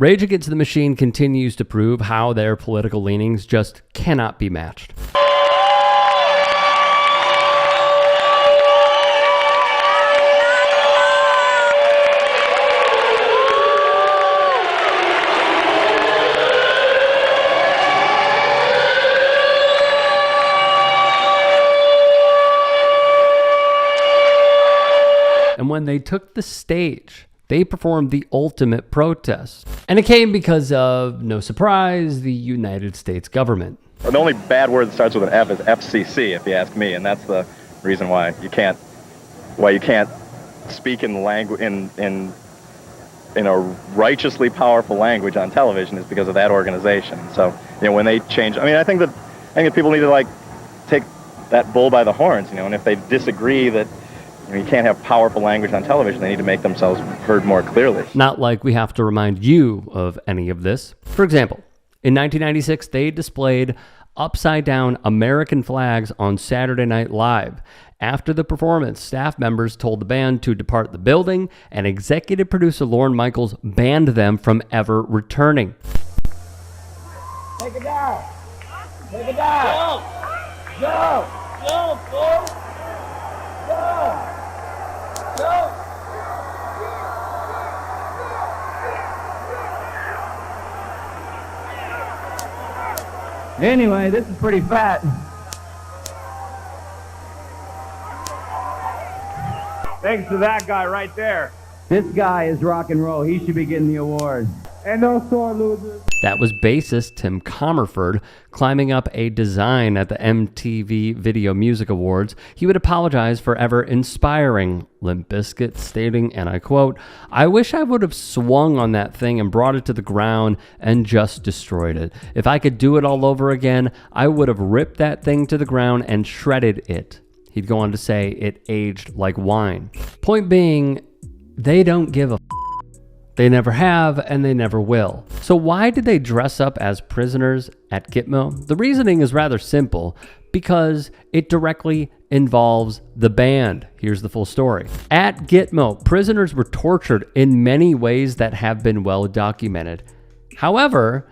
Rage Against the Machine continues to prove how their political leanings just cannot be matched. And when they took the stage, they performed the ultimate protest. And it came because of, no surprise, the United States government. Well, the only bad word that starts with an F is FCC, if you ask me, and that's the reason why you can't speak in language in a righteously powerful language on television is because of that organization. So, when they change, I think that people need to take that bull by the horns, and if they disagree that you can't have powerful language on television, they need to make themselves heard more clearly. Not like we have to remind you of any of this. For example, in 1996, they displayed upside-down American flags on Saturday Night Live. After the performance, staff members told the band to depart the building, and executive producer Lorne Michaels banned them from ever returning. Take it down! Take it down! Go! Go, boys! Go! Go! Anyway, this is pretty fat. Thanks to that guy right there. This guy is rock and roll. He should be getting the award. And no sore losers. That was bassist Tim Comerford climbing up a design at the MTV Video Music Awards. He would apologize for ever inspiring Limp Bizkit, stating, and I quote, "I wish I would have swung on that thing and brought it to the ground and just destroyed it. If I could do it all over again, I would have ripped that thing to the ground and shredded it." He'd go on to say it aged like wine. Point being, they don't give a f***. They never have, and they never will. So why did they dress up as prisoners at Gitmo? The reasoning is rather simple, because it directly involves the band. Here's the full story. At Gitmo, prisoners were tortured in many ways that have been well documented. However,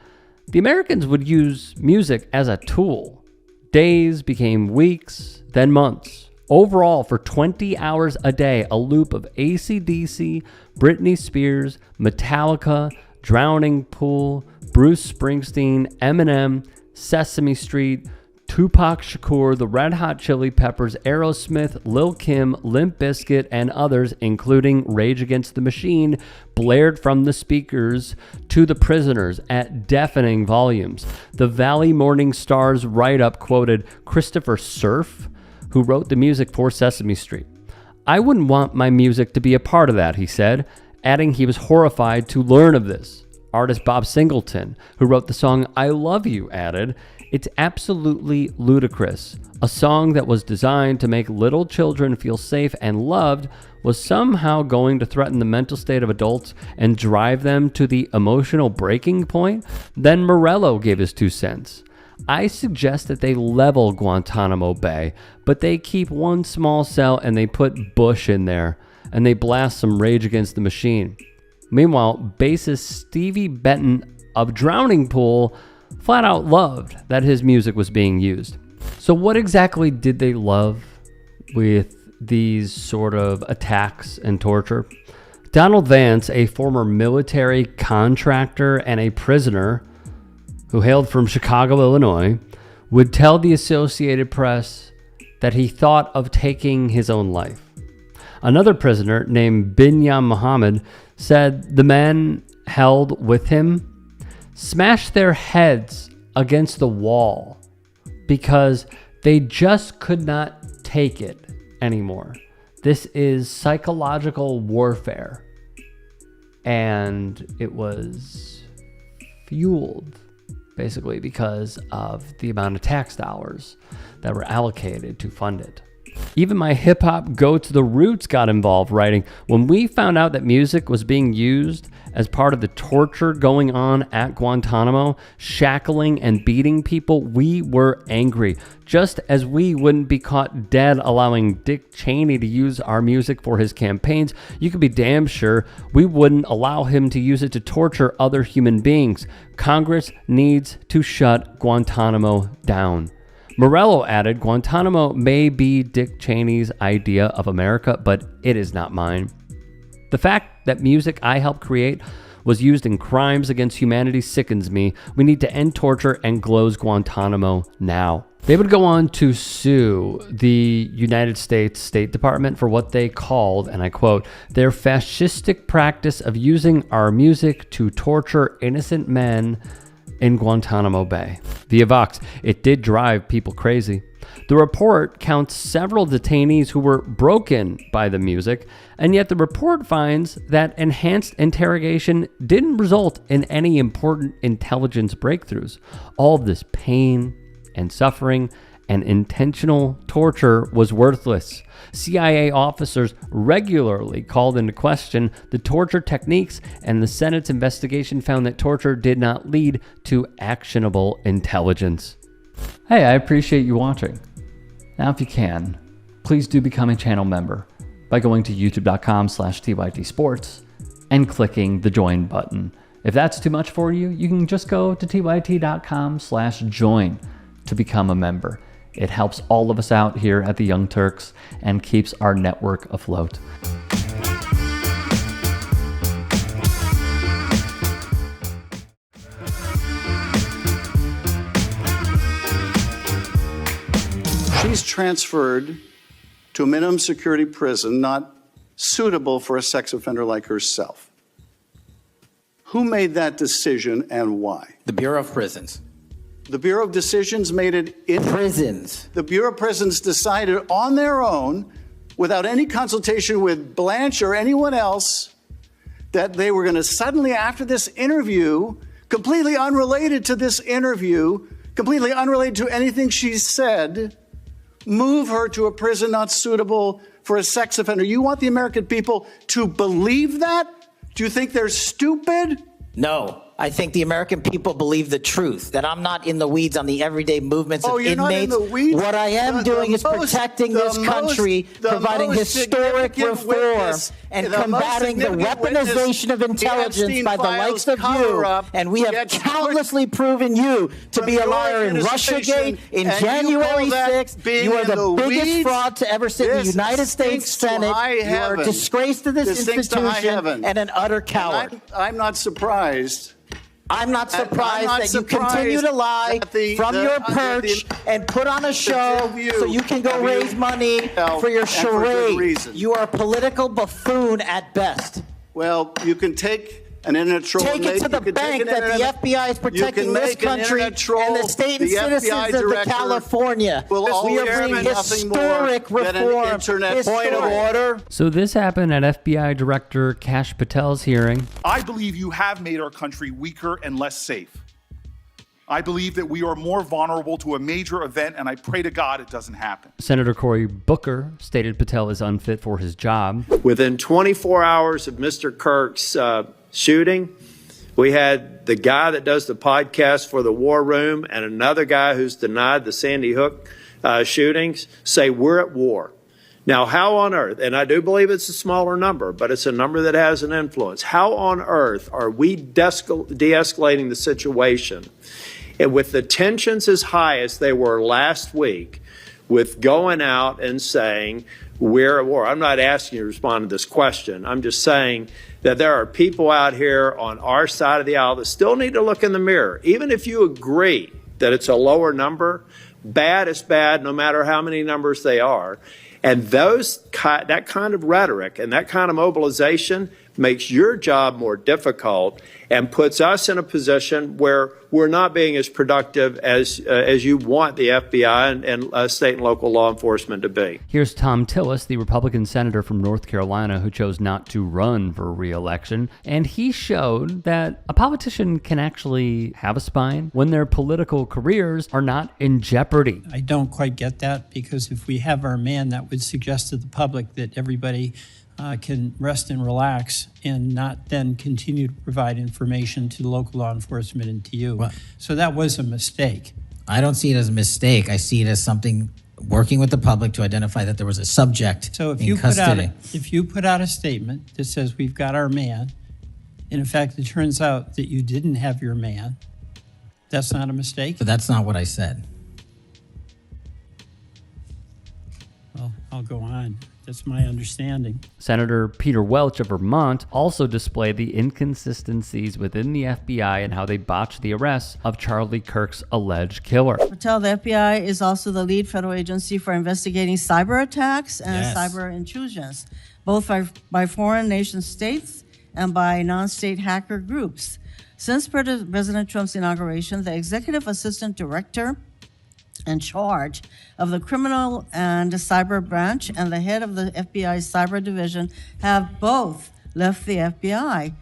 the Americans would use music as a tool. Days became weeks, then months. Overall, for 20 hours a day, a loop of AC/DC, Britney Spears, Metallica, Drowning Pool, Bruce Springsteen, Eminem, Sesame Street, Tupac Shakur, the Red Hot Chili Peppers, Aerosmith, Lil' Kim, Limp Bizkit, and others, including Rage Against the Machine, blared from the speakers to the prisoners at deafening volumes. The Valley Morning Star's write-up quoted Christopher Surf, who wrote the music for Sesame Street. "I wouldn't want my music to be a part of that," he said, adding he was horrified to learn of this. Artist Bob Singleton, who wrote the song I Love You, added, "It's absolutely ludicrous. A song that was designed to make little children feel safe and loved was somehow going to threaten the mental state of adults and drive them to the emotional breaking point?" Then Morello gave his 2 cents. "I suggest that they level Guantánamo Bay, but they keep one small cell and they put Bush in there, and they blast some Rage Against the Machine." Meanwhile, bassist Stevie Benton of Drowning Pool flat out loved that his music was being used. So what exactly did they love with these sort of attacks and torture? Donald Vance, a former military contractor and a prisoner who hailed from Chicago, Illinois, would tell the Associated Press that he thought of taking his own life. Another prisoner named Binyam Muhammad said the men held with him smashed their heads against the wall because they just could not take it anymore. This is psychological warfare, and it was fueled basically because of the amount of tax dollars that were allocated to fund it. Even my hip-hop goats, The Roots, got involved, writing, "When we found out that music was being used as part of the torture going on at Guantanamo, shackling and beating people, we were angry. Just as we wouldn't be caught dead allowing Dick Cheney to use our music for his campaigns, you can be damn sure we wouldn't allow him to use it to torture other human beings. Congress needs to shut Guantanamo down." Morello added, "Guantanamo may be Dick Cheney's idea of America, but it is not mine. The fact that music I helped create was used in crimes against humanity sickens me. We need to end torture and close Guantanamo now." They would go on to sue the United States State Department for what they called, and I quote, "their fascistic practice of using our music to torture innocent men in Guantanamo Bay." Via Vox, it did drive people crazy. The report counts several detainees who were broken by the music, and yet the report finds that enhanced interrogation didn't result in any important intelligence breakthroughs. All of this pain and suffering and intentional torture was worthless. CIA officers regularly called into question the torture techniques, and the Senate's investigation found that torture did not lead to actionable intelligence. Hey, I appreciate you watching. Now, if you can, please do become a channel member by going to youtube.com/tytsports and clicking the join button. If that's too much for you, you can just go to tyt.com/join to become a member. It helps all of us out here at the Young Turks and keeps our network afloat. She's transferred to a minimum security prison not suitable for a sex offender like herself. Who made that decision and why? The Bureau of Prisons. The Bureau of Decisions made it in Prisons. The Bureau of Prisons decided on their own, without any consultation with Blanche or anyone else, that they were going to suddenly, after this interview, completely unrelated to this interview, completely unrelated to anything she said, move her to a prison not suitable for a sex offender. You want the American people to believe that? Do you think they're stupid? No. I think the American people believe the truth, that I'm not in the weeds on the everyday movements of you're inmates. not in the weeds? What I am doing is protecting this country, providing historic reform, and combating the weaponization of intelligence by the likes of you. And we have countlessly proven you to be a liar in Russiagate, in January 6th. You are the biggest fraud to ever sit in the United States Senate. You are a disgrace to this institution and an utter coward. I'm not surprised. I'm not surprised that you continue to lie from your perch and put on a show so you can go raise money for your charade. You are a political buffoon at best. Well, you can take an internet troll. Take it to the bank that the FBI is protecting this country and the state and citizens of California. We are bringing historic reform. Point of order. So this happened at FBI Director Kash Patel's hearing. I believe you have made our country weaker and less safe. I believe that we are more vulnerable to a major event, and I pray to God it doesn't happen. Senator Cory Booker stated Patel is unfit for his job. Within 24 hours of Mr. Kirk's shooting, we had the guy that does the podcast for the War Room and another guy who's denied the Sandy Hook shootings say we're at war. Now, how on earth, and I do believe it's a smaller number, but it's a number that has an influence. How on earth are we de-escalating the situation? And with the tensions as high as they were last week, with going out and saying we're at war. I'm not asking you to respond to this question. I'm just saying that there are people out here on our side of the aisle that still need to look in the mirror. Even if you agree that it's a lower number, bad is bad no matter how many numbers they are. And that kind of rhetoric and that kind of mobilization makes your job more difficult and puts us in a position where we're not being as productive as you want the FBI and state and local law enforcement to be. Here's Tom Tillis, the Republican senator from North Carolina who chose not to run for re-election, and he showed that a politician can actually have a spine when their political careers are not in jeopardy. I don't quite get that, because if we have our man, that would suggest to the public that everybody can rest and relax and not then continue to provide information to local law enforcement and to you. Well, so that was a mistake. I don't see it as a mistake. I see it as something working with the public to identify that there was a subject So if in you custody. if you put out a statement that says we've got our man, and in fact it turns out that you didn't have your man, that's not a mistake? But that's not what I said. Well, I'll go on. That's my understanding. Senator Peter Welch of Vermont also displayed the inconsistencies within the FBI and how they botched the arrest of Charlie Kirk's alleged killer. Patel, the FBI is also the lead federal agency for investigating cyber attacks and cyber intrusions, both by foreign nation states and by non-state hacker groups. Since President Trump's inauguration, the executive assistant director in charge of the criminal and cyber branch and the head of the FBI's cyber division have both left the FBI.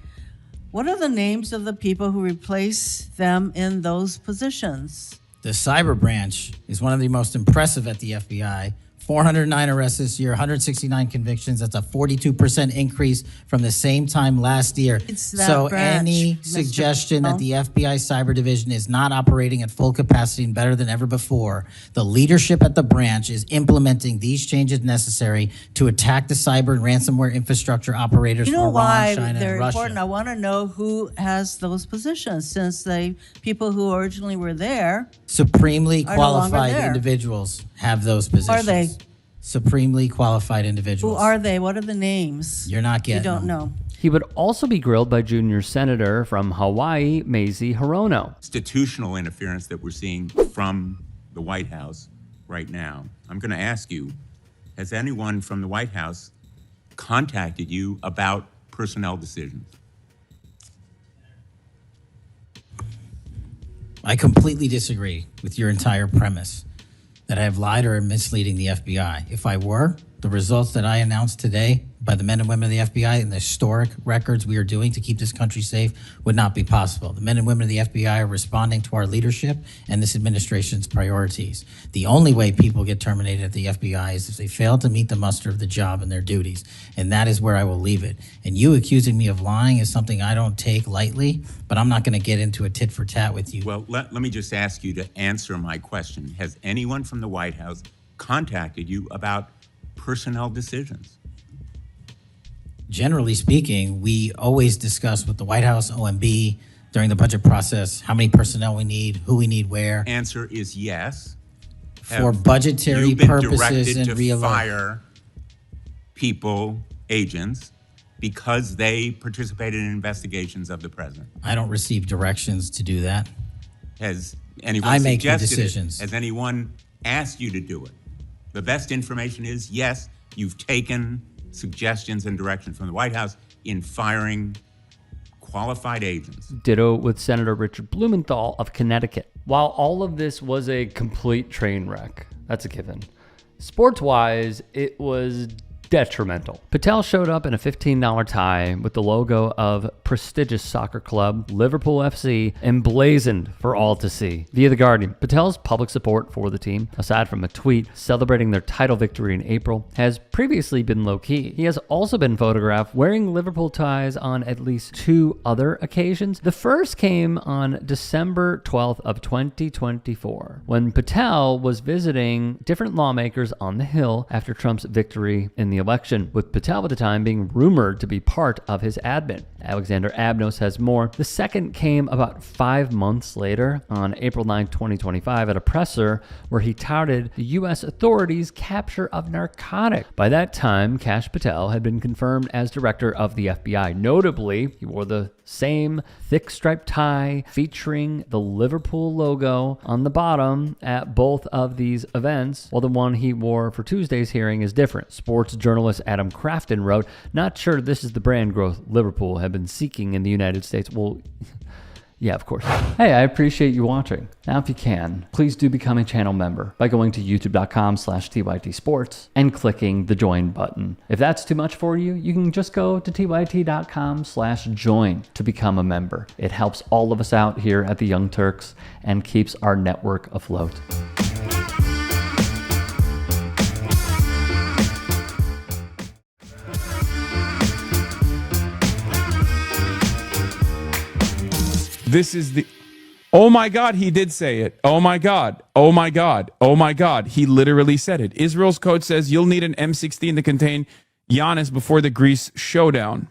What are the names of the people who replace them in those positions? The cyber branch is one of the most impressive at the FBI. 409 arrests this year, 169 convictions. That's a 42% increase from the same time last year. It's that So branch, any Mr. suggestion Patel. that the FBI cyber division is not operating at full capacity and better than ever before, the leadership at the branch is implementing these changes necessary to attack the cyber and ransomware infrastructure operators You know from why Iran, China, they're and Russia. important? I want to know who has those positions, since the people who originally were there Supremely are no longer qualified there. individuals have those positions. Are they? Supremely qualified Who individuals. are they? What are the names? You're not You getting don't them. know. He would also be grilled by junior senator from Hawaii, Mazie Hirono. Institutional interference that we're seeing from the White House right now. I'm going to ask you, has anyone from the White House contacted you about personnel decisions? I completely disagree with your entire premise that I have lied or am misleading the FBI. If I were, the results that I announced today by the men and women of the FBI and the historic records we are doing to keep this country safe would not be possible. The men and women of the FBI are responding to our leadership and this administration's priorities. The only way people get terminated at the FBI is if they fail to meet the muster of the job and their duties, and that is where I will leave it. And you accusing me of lying is something I don't take lightly, but I'm not going to get into a tit for tat with you. Well, let me just ask you to answer my question. Has anyone from the White House contacted you about personnel decisions? Generally speaking, we always discuss with the White House, OMB, during the budget process, how many personnel we need, who we need where. Answer is yes. For budgetary You've been purposes directed and to real fire people, agents, because they participated in investigations of the president. I don't receive directions to do that. Has anyone I make the suggested it? decisions. Has anyone asked you to do it? The best information is yes, you've taken suggestions and direction from the White House in firing qualified agents. Ditto with Senator Richard Blumenthal of Connecticut. While all of this was a complete train wreck, that's a given, sports-wise, it was detrimental. Patel showed up in a $15 tie with the logo of prestigious soccer club Liverpool FC emblazoned for all to see. Via The Guardian, Patel's public support for the team, aside from a tweet celebrating their title victory in April, has previously been low-key. He has also been photographed wearing Liverpool ties on at least 2 other occasions. The first came on December 12th of 2024, when Patel was visiting different lawmakers on the Hill after Trump's victory in the election, with Patel at the time being rumored to be part of his admin. Alexander Abnos has more. The second came about 5 months later, on April 9, 2025, at a presser where he touted the U.S. authorities' capture of narcotics. By that time, Kash Patel had been confirmed as director of the FBI. Notably, he wore the same thick striped tie featuring the Liverpool logo on the bottom at both of these events, while the one he wore for Tuesday's hearing is different. Sports journalist journalist Adam Crafton wrote, "Not sure this is the brand growth Liverpool have been seeking in the United States." Well, yeah, of course. Hey, I appreciate you watching. Now, if you can, please do become a channel member by going to youtube.com/TYT Sports and clicking the join button. If that's too much for you, you can just go to tyt.com/join to become a member. It helps all of us out here at the Young Turks and keeps our network afloat. This is the... Oh my God, he did say it. Oh my God. Oh my God. Oh my God. He literally said it. Israel's coach says you'll need an M16 to contain Giannis before the Greece showdown.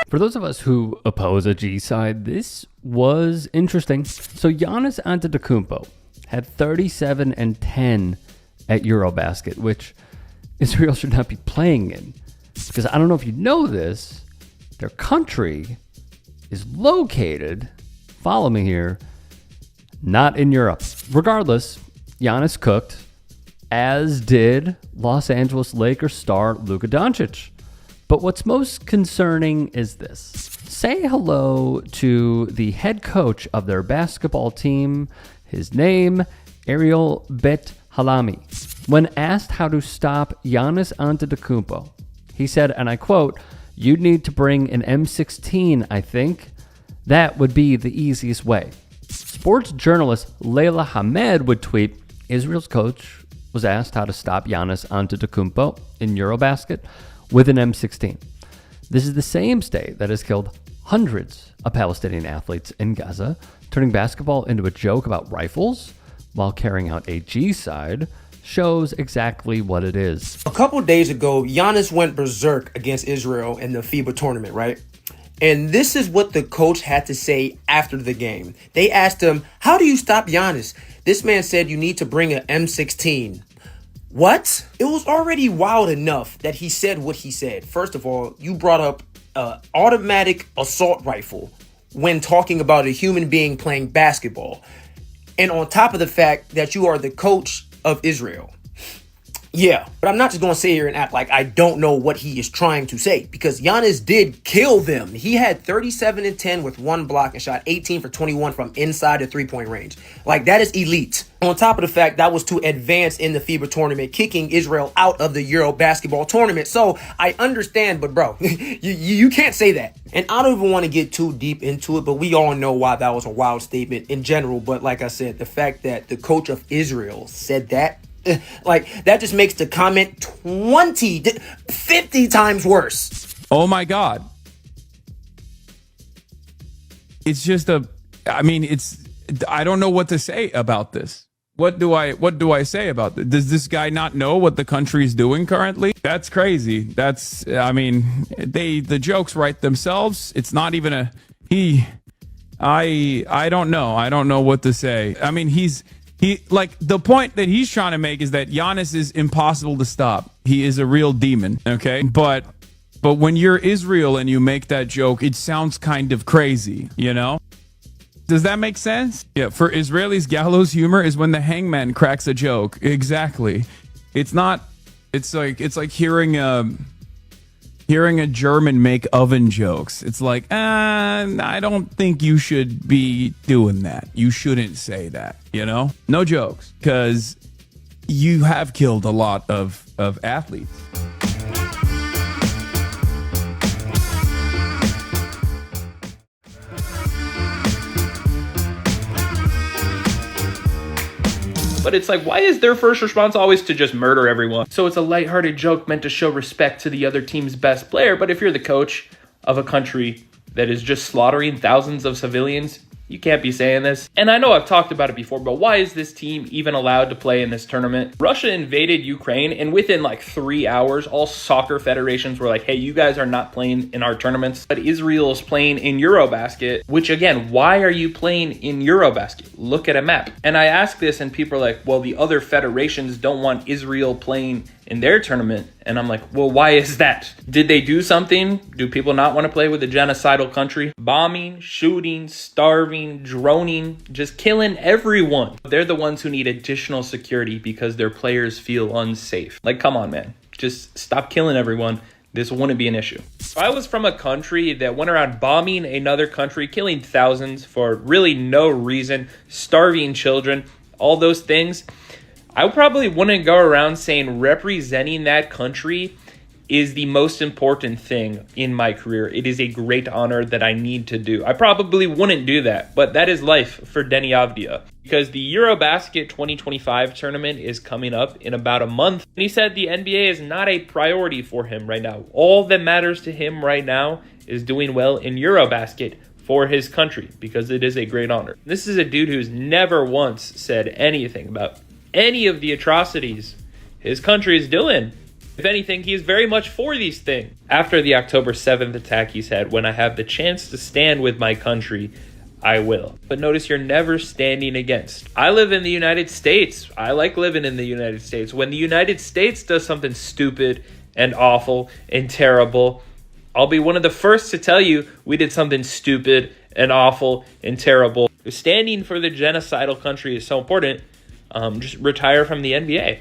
For those of us who oppose a G side, this was interesting. So Giannis Antetokounmpo had 37 and 10 at Eurobasket, which Israel should not be playing in. Because I don't know if you know this, their country is located, follow me here, not in Europe. Regardless, Giannis cooked, as did Los Angeles Lakers star Luka Doncic. But what's most concerning is this. Say hello to the head coach of their basketball team, his name, Ariel Bet Halami. When asked how to stop Giannis Antetokounmpo, he said, and I quote, "You'd need to bring an M16, I think. That would be the easiest way." Sports journalist Layla Hamed would tweet, Israel's coach was asked how to stop Giannis Antetokounmpo in Eurobasket with an M16. This is the same state that has killed hundreds of Palestinian athletes in Gaza, turning basketball into a joke about rifles while carrying out a G-side shows exactly what it is. A couple days ago, Giannis went berserk against Israel in the FIBA tournament, right? And this is what the coach had to say after the game. They asked him, "How do you stop Giannis?" This man said, "You need to bring an M16. What? It was already wild enough that he said what he said. First of all, you brought up an automatic assault rifle when talking about a human being playing basketball. And on top of the fact that you are the coach of Israel. Yeah, but I'm not just going to sit here and act like I don't know what he is trying to say, because Giannis did kill them. He had 37 and 10 with one block and shot 18 for 21 from inside the three-point range. Like, that is elite. On top of the fact that was to advance in the FIBA tournament, kicking Israel out of the Euro basketball tournament. So I understand, but bro, you can't say that. And I don't even want to get too deep into it, but we all know why that was a wild statement in general. But like I said, the fact that the coach of Israel said that, like, that just makes the comment 50 times worse. Oh my God. It's just I don't know what to say about this. What do I say about this? Does this guy not know what the country is doing currently? That's crazy. The jokes write themselves. It's not even I don't know. I don't know what to say. I mean, the point that he's trying to make is that Giannis is impossible to stop. He is a real demon, okay? But when you're Israel and you make that joke, it sounds kind of crazy, you know? Does that make sense? Yeah, for Israelis, gallows humor is when the hangman cracks a joke. Exactly. It's like hearing a German make oven jokes. It's like, I don't think you should be doing that. You shouldn't say that, you know? No jokes, because you have killed a lot of athletes. But it's like, why is their first response always to just murder everyone? So it's a lighthearted joke meant to show respect to the other team's best player. But if you're the coach of a country that is just slaughtering thousands of civilians, You can't be saying this. And I know I've talked about it before, but why is this team even allowed to play in this tournament? Russia invaded Ukraine, and within like 3 hours, all soccer federations were like, hey, you guys are not playing in our tournaments. But Israel is playing in Eurobasket, which again, why are you playing in Eurobasket? Look at a map. And I ask this and people are like, well, the other federations don't want Israel playing in their tournament. And I'm like, well, why is that? Did they do something? Do people not want to play with a genocidal country? Bombing, shooting, starving, droning, just killing everyone. They're the ones who need additional security because their players feel unsafe. Like, come on, man. Just stop killing everyone. This wouldn't be an issue. If I was from a country that went around bombing another country, killing thousands for really no reason, starving children, all those things, I probably wouldn't go around saying representing that country is the most important thing in my career. It is a great honor that I need to do. I probably wouldn't do that, but that is life for Denny Avdia. Because the Eurobasket 2025 tournament is coming up in about a month. And he said the NBA is not a priority for him right now. All that matters to him right now is doing well in Eurobasket for his country, because it is a great honor. This is a dude who's never once said anything about any of the atrocities his country is doing. If anything, he is very much for these things. After the October 7th attack, he said, when I have the chance to stand with my country, I will. But notice you're never standing against. I live in the United States. I like living in the United States. When the United States does something stupid and awful and terrible, I'll be one of the first to tell you we did something stupid and awful and terrible. Standing for the genocidal country is so important. Just retire from the NBA.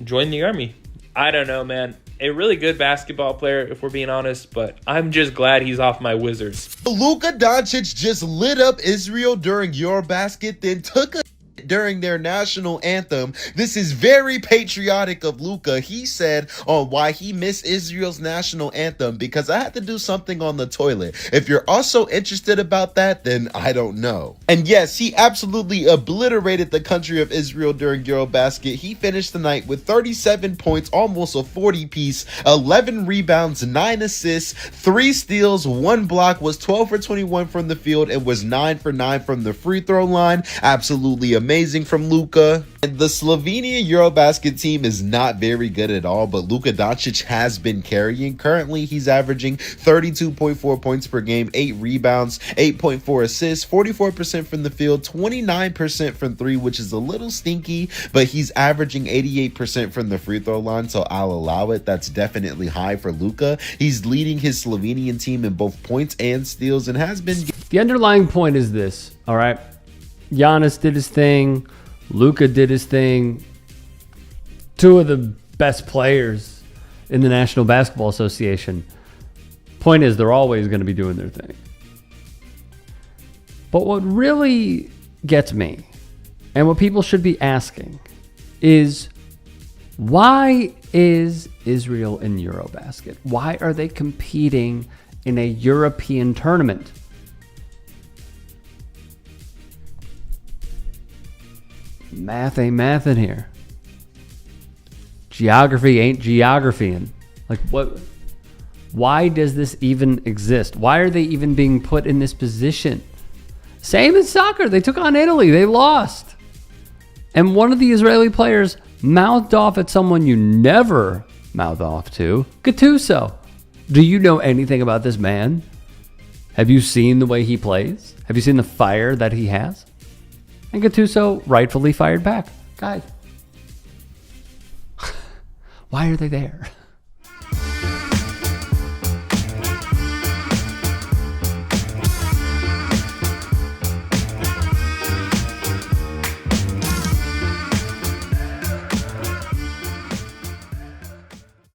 Join the army. I don't know, man. A really good basketball player, if we're being honest, but I'm just glad he's off my Wizards. Luka Doncic just lit up Israel during Eurobasket, then took a during their national anthem. This is very patriotic of Luka. He said on why he missed Israel's national anthem, because I had to do something on the toilet. If you're also interested about that, then I don't know. And yes, he absolutely obliterated the country of Israel during Eurobasket. He finished the night with 37 points, almost a 40 piece, 11 rebounds, 9 assists, 3 steals, 1 block, was 12 for 21 from the field, and was 9 for 9 from the free throw line. Absolutely amazing from Luka. And the Slovenia Eurobasket team is not very good at all, but Luka Doncic has been carrying. Currently, he's averaging 32.4 points per game, 8 rebounds, 8.4 assists, 44% from the field, 29% from 3, which is a little stinky, but he's averaging 88% from the free throw line, so I'll allow it. That's definitely high for Luka. He's leading his Slovenian team in both points and steals and has been... The underlying point is this, all right? Giannis did his thing. Luka did his thing. 2 of the best players in the National Basketball Association. Point is, they're always going to be doing their thing. But what really gets me, and what people should be asking, is why is Israel in Eurobasket? Why are they competing in a European tournament? Math ain't mathin' here. Geography ain't geographying. Like, what? Why does this even exist? Why are they even being put in this position? Same as soccer. They took on Italy. They lost. And one of the Israeli players mouthed off at someone you never mouth off to, Gattuso. Do you know anything about this man? Have you seen the way he plays? Have you seen the fire that he has? And Gattuso rightfully fired back. Guys, why are they there?